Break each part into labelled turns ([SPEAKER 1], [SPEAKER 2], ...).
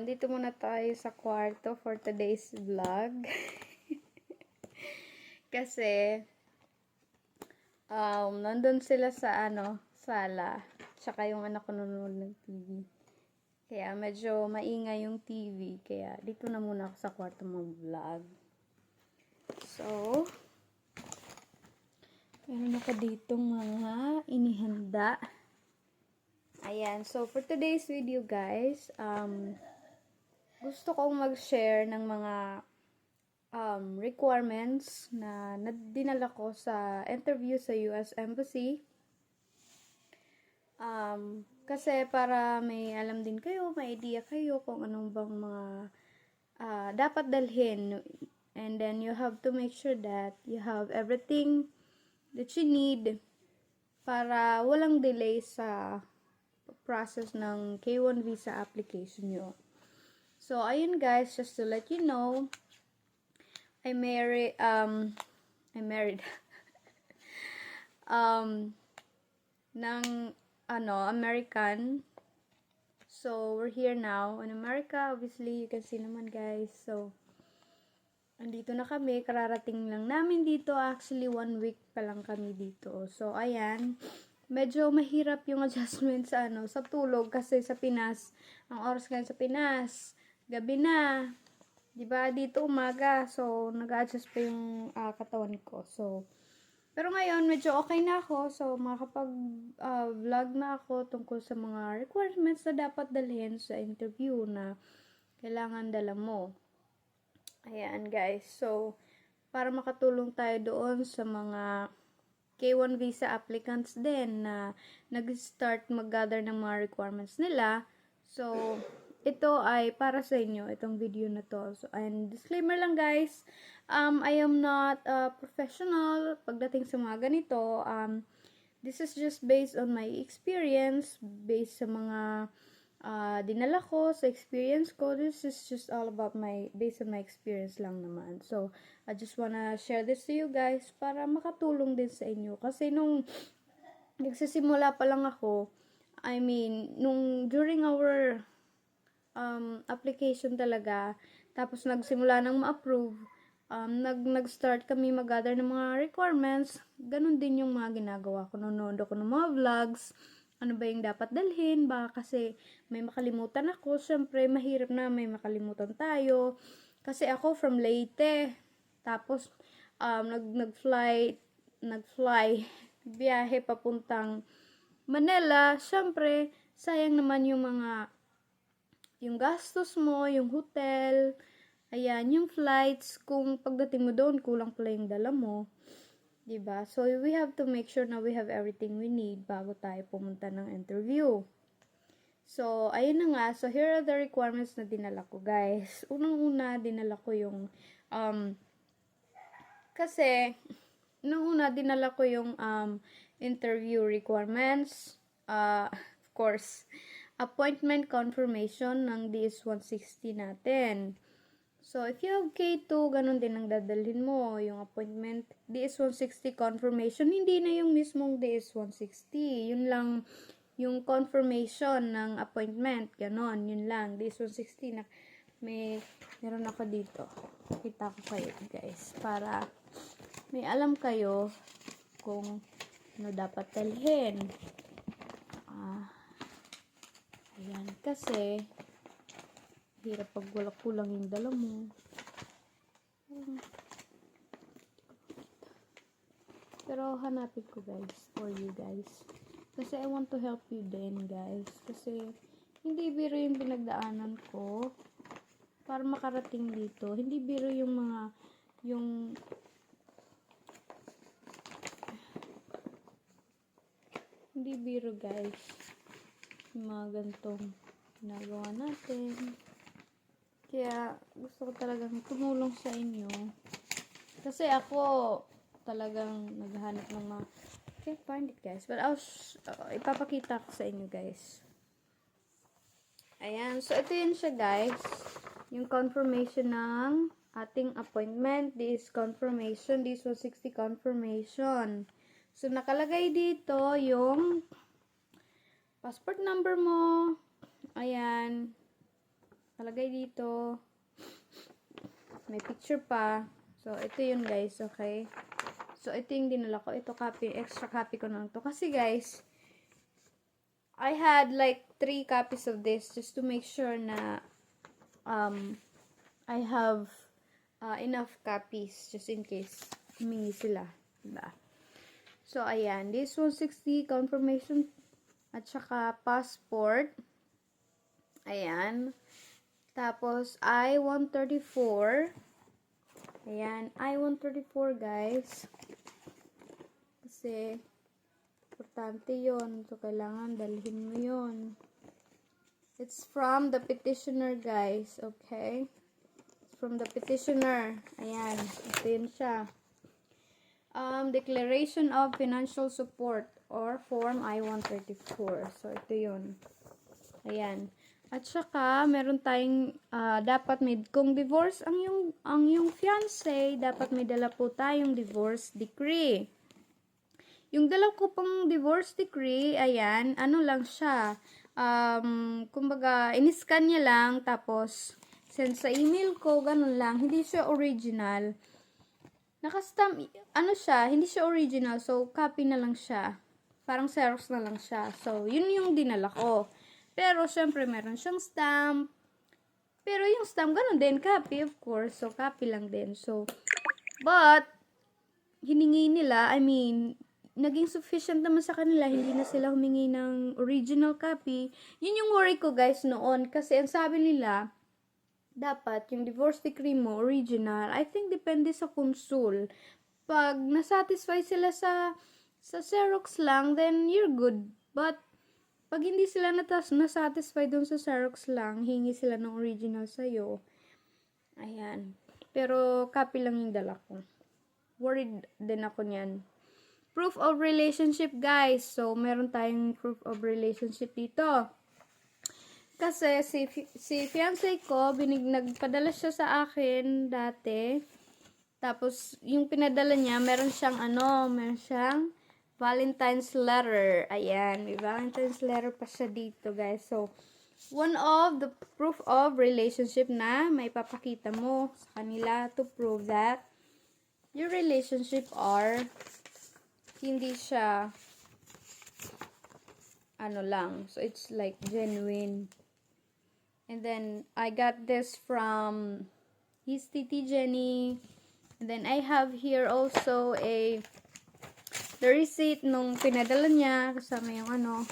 [SPEAKER 1] Dito muna tayo sa kwarto for today's vlog. Kasi, nandun sila sa, sala. Tsaka yung anak ko nanonood ng TV. Kaya, medyo maingay yung TV. Kaya, dito na muna ako sa kwarto mag-vlog. So, meron ako ditong mga inihanda. Ayan. So, for today's video, guys, gusto kong mag-share ng mga requirements na dinala ko sa interview sa US Embassy. Kasi para may alam din kayo, may idea kayo kung anong bang mga dapat dalhin. And then, you have to make sure that you have everything that you need para walang delay sa process ng K1 visa application nyo. So, ayun guys, just to let you know, I married ng American. So, we're here now in America. Obviously, you can see naman guys. So, andito na kami. Kararating lang namin dito. Actually, 1 week pa lang kami dito. So, ayan. Medyo mahirap yung adjustment sa sa tulog kasi sa Pinas, ang oras ngayon sa Pinas, gabi na. 'Di ba? Dito umaga. So, nag-adjust pa yung katawan ko. So, pero ngayon medyo okay na ako. So, makakapag vlog na ako tungkol sa mga requirements na dapat dalhin sa interview na kailangan dala mo. Ayan, guys. So, para makatulong tayo doon sa mga K1 visa applicants din na nag-start mag-gather ng mga requirements nila. So, ito ay para sa inyo, itong video na to. So, and disclaimer lang guys, I am not a professional pagdating sa mga ganito. This is just based on my experience, based sa mga dinala ko, sa experience ko. This is just all about based on my experience lang naman. So, I just wanna share this to you guys para makatulong din sa inyo. Kasi nung nagsisimula pa lang ako, during our application talaga, tapos nagsimula nang ma-approve, nag-start kami mag-gather ng mga requirements, ganun din yung mga ginagawa ko. Nanonood ako ng mga vlogs, ano ba yung dapat dalhin, baka kasi may makalimutan ako. Syempre, mahirap na may makalimutan tayo. Kasi ako from Leyte, tapos nag-fly, biyahe papuntang Manila. Syempre, sayang naman yung gastos mo, yung hotel, ayan, yung flights, kung pagdating mo doon, kulang pala yung dala mo. Diba? So, we have to make sure na we have everything we need bago tayo pumunta ng interview. So, ayun na nga. So, here are the requirements na dinala ko, guys. Unang-una, dinala ko yung, dinala ko yung, interview requirements. Of course, appointment confirmation ng DS-160 natin. So, if you have K2, ganun din ang dadalhin mo. Yung appointment, DS-160 confirmation, hindi na yung mismong DS-160. Yun lang, yung confirmation ng appointment. Ganon, yun lang. DS-160 na meron ako dito. Kita ko kayo, guys. Para may alam kayo kung ano dapat dalhin. Ayan, kasi hirap pag wala kulang yung dala mo. Pero hanapin ko guys, for you guys. Kasi I want to help you din guys. Kasi hindi biro yung pinagdaanan ko para makarating dito. Hindi biro yung hindi biro guys. Yung mga gantong ginagawa natin. Kaya, gusto ko talagang tumulong sa inyo. Kasi ako, talagang naghahanap ng mga... Can't find it, guys. But ipapakita ko sa inyo, guys. Ayan. So, ito yun siya, guys. Yung confirmation ng ating appointment. This confirmation. This 160 confirmation. So, nakalagay dito yung passport number mo. Ayan. Nakalagay dito. May picture pa. So, ito yun guys, okay? So, ito yung dinala ko. Ito copy, extra copy ko lang to. Kasi guys, I had like 3 copies of this just to make sure na I have enough copies just in case humingi sila. Diba? So, ayan. This 160 confirmation at saka passport. Ayan. Tapos, I-134. Ayan. I-134, guys. Kasi, importante yun. So, kailangan dalhin mo yun. It's from the petitioner, guys. Okay? It's from the petitioner. Ayan. Ito yun siya. Declaration of Financial Support or Form I-134. So, ito yun. Ayan. At saka, meron tayong, dapat may, kung divorce ang yung fiancé, dapat may dala po tayong divorce decree. Yung dala ko pang divorce decree, ayan, ano lang siya, kumbaga, in-scan niya lang, tapos, send sa email ko, ganun lang, hindi siya original. Nakastamp, ano siya, hindi siya original, so copy na lang siya. Parang Xerox na lang siya. So, yun yung dinala ko. Pero, syempre, meron siyang stamp. Pero, yung stamp, ganun din, copy, of course. So, copy lang din. So, but, hiningi nila, I mean, naging sufficient naman sa kanila, hindi na sila humingi ng original copy. Yun yung worry ko, guys, noon. Kasi, ang sabi nila, dapat yung divorce decree mo original. I think depende sa consul. Pag nasatisfy sila sa Xerox lang, then you're good. But pag hindi sila nasatisfy dun sa Xerox lang, hingi sila ng original sa'yo. Ayan. Pero copy lang yung dala ko. Worried din ako niyan. Proof of relationship, guys. So meron tayong proof of relationship dito. Kasi si fiancé ko, nagpadala siya sa akin dati. Tapos, yung pinadala niya, meron siyang Valentine's letter. Ayan, may Valentine's letter pa siya dito, guys. So, one of the proof of relationship na may papakita mo sa kanila to prove that your relationship hindi siya lang. So, it's like genuine. And then, I got this from his Titi Jenny. And then, I have here also the receipt nung pinadala niya. Kasama yung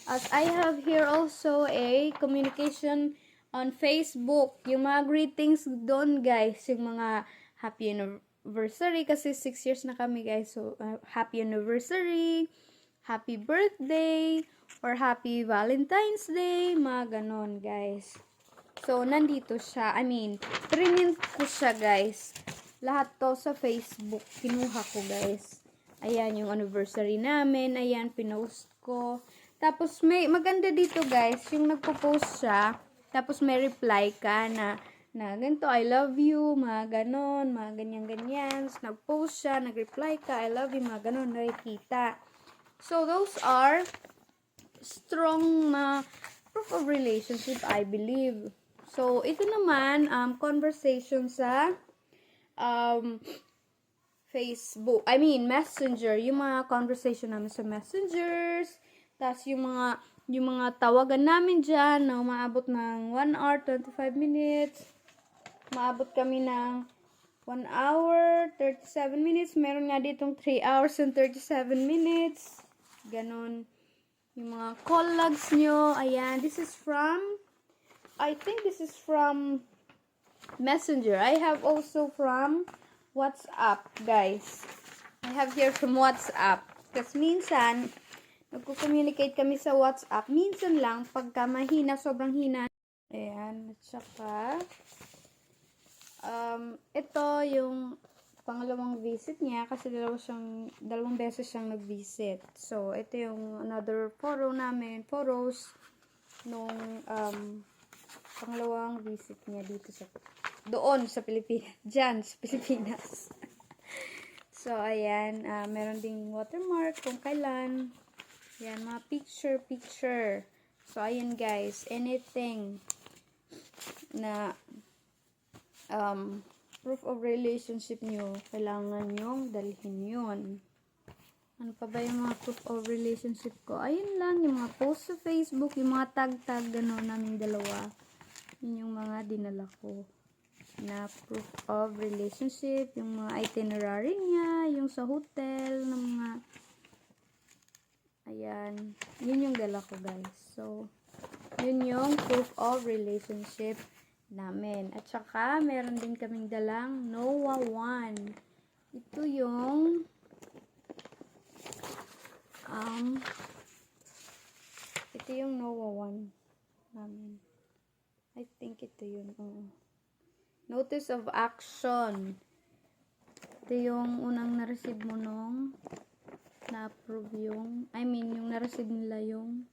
[SPEAKER 1] As I have here also a communication on Facebook. Yung mga greetings doon, guys. Yung mga happy anniversary. Kasi 6 years na kami, guys. So, happy anniversary. Happy birthday. Or happy Valentine's Day, mga ganon, guys. So, nandito siya. I mean, print ko siya, guys. Lahat to sa Facebook. Kinuha ko, guys. Ayan, yung anniversary namin. Ayan, pinost ko. Tapos, maganda dito, guys. Yung nagpo-post siya. Tapos, may reply ka na ganito, I love you, mga ganon, mga ganyan-ganyan. So, nag-post siya, nag-reply ka, I love you, mga ganon, nakikita. So, those are strong proof of relationship, I believe. So, ito naman, conversation sa Facebook. I mean, Messenger. Yung mga conversation namin sa Messengers. Tapos, yung mga tawagan namin dyan na umaabot ng 1 hour, 25 minutes. Umaabot kami ng 1 hour, 37 minutes. Meron nga ditong 3 hours and 37 minutes. Ganon. Yung mga call logs nyo, ayan, I think this is from Messenger. I have also from WhatsApp, guys. I have here from WhatsApp. Kasi minsan, nagko-communicate kami sa WhatsApp. Minsan lang, pagka mahina, sobrang hina. Ayan, at saka, ito yung pangalawang visit niya kasi dalawang beses siyang nag-visit. So, ito yung another photos nung pangalawang visit niya dito doon sa Pilipinas. Diyan sa Pilipinas. So, ayan, meron ding watermark kung kailan. Ayan, mga picture. So, ayan guys, anything na proof of relationship nyo, kailangan nyong dalhin yun. Ano pa ba yung mga proof of relationship ko? Ayun lang, yung mga post sa Facebook, yung mga tag-tag, gano'n naming dalawa. Yun yung mga dinala ko na proof of relationship, yung mga itinerary niya, yung sa hotel, ng mga, ayan, yun yung dala ko guys. So, yun yung proof of relationship namin. At saka, meron din kaming dalang NOAA 1. Ito yung NOAA 1 namin. I think ito yun. Notice of action. Ito yung unang na-receive mo nung na-approve yung, yung na-receive nila yung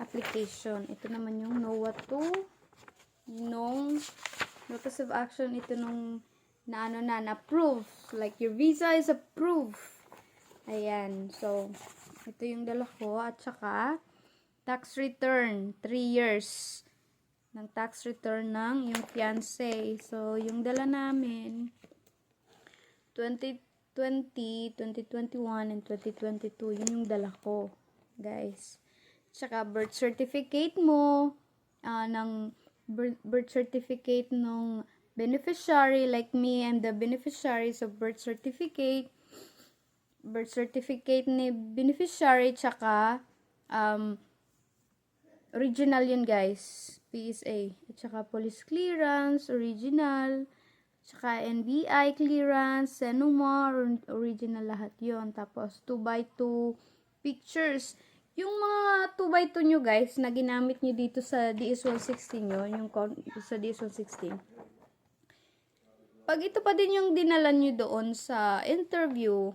[SPEAKER 1] application. Ito naman yung NOAA 2. Nung notice of action, ito nung na-approve. Like, your visa is approved. Ayan. So, ito yung dala ko. At saka, tax return. 3 years ng tax return ng yung fiancé. So, yung dala namin, 2020, 2021, and 2022. Yun yung dala ko, guys. Tsaka, birth certificate mo, ng birth certificate ng beneficiary, like me, I'm the beneficiaries of birth certificate ni beneficiary, tsaka, original yun guys, PSA, at saka police clearance, original, tsaka NBI clearance, Senuma, original lahat yon. Tapos 2x2 pictures. Yung mga 2x2 nyo guys, na ginamit nyo dito sa DS-116 nyo, yung sa DS-116. Pag ito pa din yung dinala nyo doon sa interview,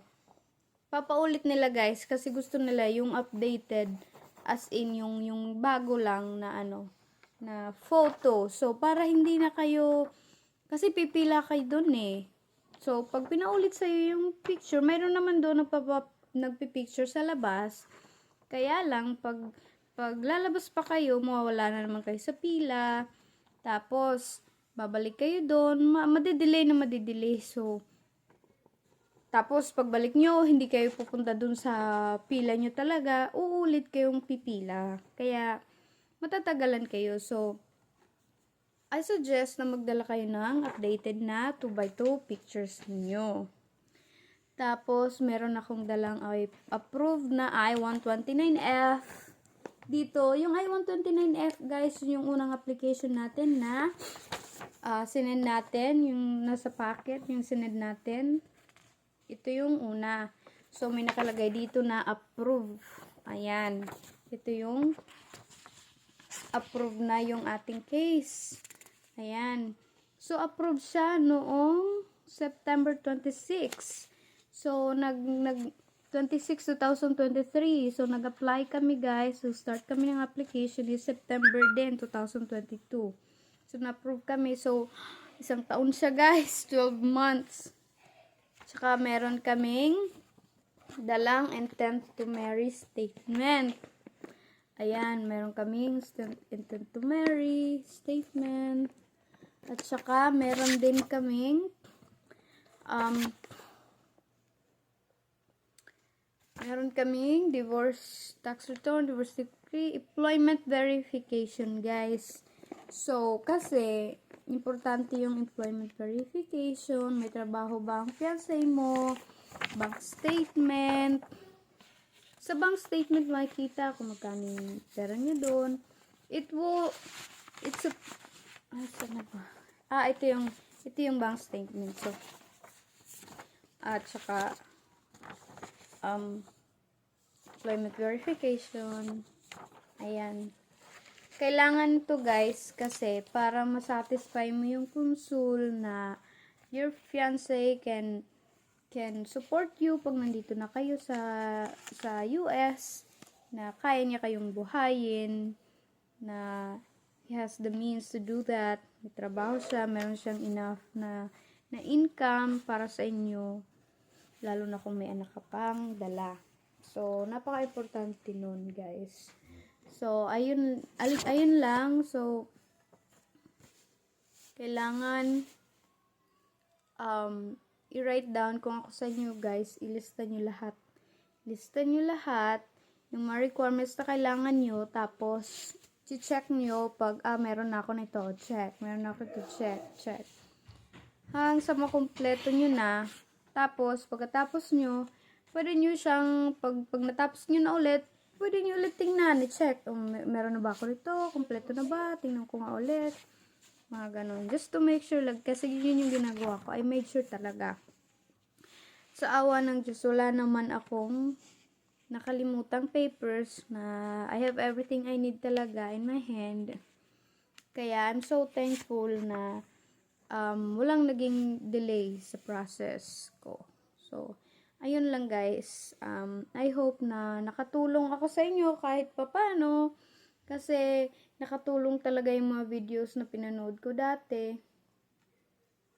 [SPEAKER 1] papaulit nila guys, kasi gusto nila yung updated, as in yung bago lang na na photo. So, para hindi na kayo, kasi pipila kayo doon eh. So, pag pinaulit sa'yo yung picture, mayroon naman doon nagpipicture sa labas. Kaya lang, pag lalabas pa kayo, mawawala na naman kayo sa pila. Tapos, babalik kayo doon. Madidelay. So, tapos, pagbalik nyo, hindi kayo pupunta doon sa pila nyo talaga. Uulit kayong pipila. Kaya, matatagalan kayo. So, I suggest na magdala kayo ng updated na 2x2 pictures niyo. Tapos, meron akong dalang approved na I-129F. Dito, yung I-129F, guys, yung unang application natin na sinend natin, yung nasa packet, yung sinend natin. Ito yung una. So, may nakalagay dito na approve. Ayan. Ito yung approve na yung ating case. Ayan. So, approve siya noong September 26. So, 26, 2023. So, nag-apply kami guys. So, start kami ng application is September din, 2022. So, na-approve kami. So, isang taon siya guys. 12 months. Tsaka, meron kaming dalang intent to marry statement. Ayan, meron kaming intent to marry statement. At saka, meron din kaming divorce tax return, divorce decree, employment verification, guys. So, kasi, importante yung employment verification, may trabaho ba ang fiancé mo, bank statement. Sa bank statement, makikita kung magkano yung pera nyo doon. Ito yung bank statement. So, at saka, employment verification. Ayan. Kailangan to guys, kasi para masatisfy mo yung consul na your fiancé can support you pag nandito na kayo sa US, na kaya niya kayong buhayin, na he has the means to do that. May trabaho siya, meron siyang enough na income para sa inyo, lalo na kung may anak ka pang dala. So, napaka-importante nun, guys. So, ayun lang. So, kailangan i-write down kung ako sa inyo guys, ilista nyo lahat. Lista nyo lahat, yung mga requirements na kailangan nyo, tapos, check nyo pag, meron na ako nito, check. Meron na ako ito, check. Hanggang sa makumpleto nyo na, tapos, pagkatapos nyo, pwede nyo siyang, pag natapos nyo na ulit, pwede nyo ulit tingnan, i-check. Meron na ba ako nito? Kumpleto na ba? Tingnan ko nga ulit. Mga ganun. Just to make sure lang, kasi yun yung ginagawa ko. I made sure talaga. Sa awa ng Diyos, wala naman akong nakalimutang papers na I have everything I need talaga in my hand. Kaya, I'm so thankful na walang naging delay sa process ko. So, ayun lang guys. I hope na nakatulong ako sa inyo kahit papano. Kasi, nakatulong talaga yung mga videos na pinanood ko dati.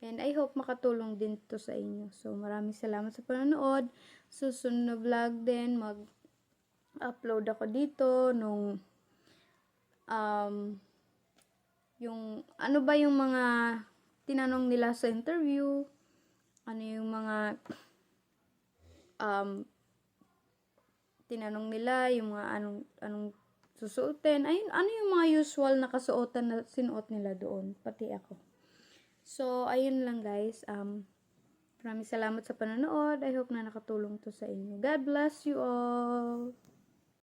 [SPEAKER 1] And I hope makatulong din to sa inyo. So, maraming salamat sa panonood. Susunod na vlog din, mag-upload ako dito nung yung ano ba yung mga tinanong nila sa interview, ano yung mga tinanong nila, yung mga anong susuotin, ayun, ano yung mga usual na kasuotan na sinuot nila doon, pati ako. So, ayun lang guys. Maraming salamat sa panonood. I hope na nakatulong to sa inyo. God bless you all.